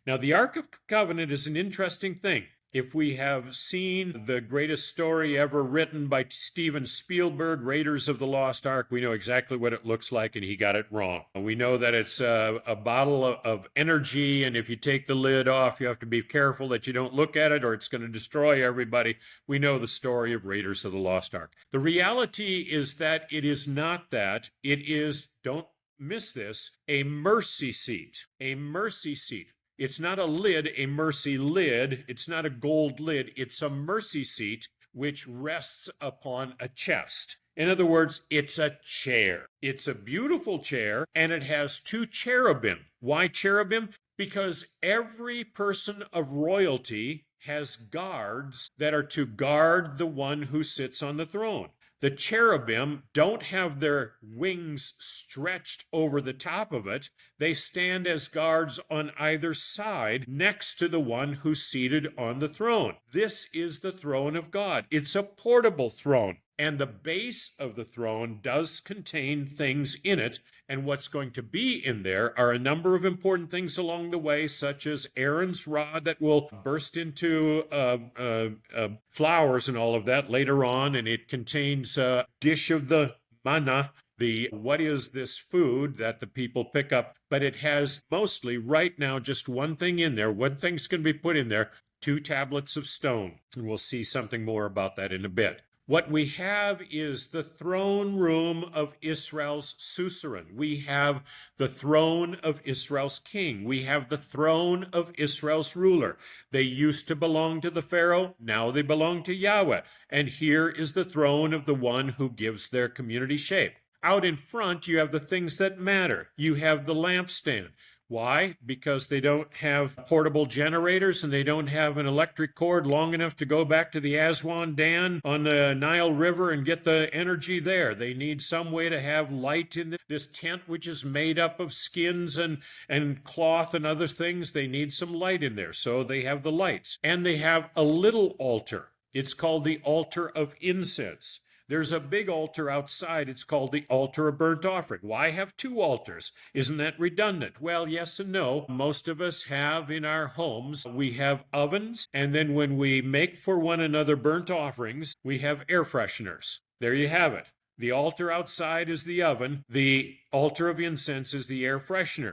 Now, the Ark of the Covenant is an interesting thing. If we have seen the greatest story ever written by Steven Spielberg, Raiders of the Lost Ark, we know exactly what it looks like, and he got it wrong. We know that it's a bottle of energy, and if you take the lid off, you have to be careful that you don't look at it or it's going to destroy everybody. We know the story of Raiders of the Lost Ark. The reality is that it is not that. It is, don't miss this, a mercy seat. A mercy seat. It's not a lid, a mercy lid. It's not a gold lid. It's a mercy seat which rests upon a chest. In other words, it's a chair. It's a beautiful chair, and it has two cherubim. Why cherubim? Because every person of royalty has guards that are to guard the one who sits on the throne. The cherubim don't have their wings stretched over the top of it. They stand as guards on either side next to the one who's seated on the throne. This is the throne of God. It's a portable throne. And the base of the throne does contain things in it. And what's going to be in there are a number of important things along the way, such as Aaron's rod that will burst into flowers and all of that later on. And it contains a dish of the manna, the what is this food that the people pick up. But it has mostly right now just one thing in there. One thing's going to be put in there, 2 tablets of stone. And we'll see something more about that in a bit. What we have is the throne room of Israel's suzerain. We have the throne of Israel's king. We have the throne of Israel's ruler. They used to belong to the Pharaoh. Now they belong to Yahweh. And here is the throne of the one who gives their community shape. Out in front, you have the things that matter. You have the lampstand. Why? Because they don't have portable generators and they don't have an electric cord long enough to go back to the Aswan Dam on the Nile River and get the energy there. They need some way to have light in this tent, which is made up of skins and cloth and other things. They need some light in there, so they have the lights. And they have a little altar. It's called the altar of incense. There's a big altar outside. It's called the altar of burnt offering. Why have 2 altars? Isn't that redundant? Well, yes and no. Most of us have in our homes, we have ovens, and then when we make for one another burnt offerings, we have air fresheners. There you have it. The altar outside is the oven. The altar of incense is the air freshener.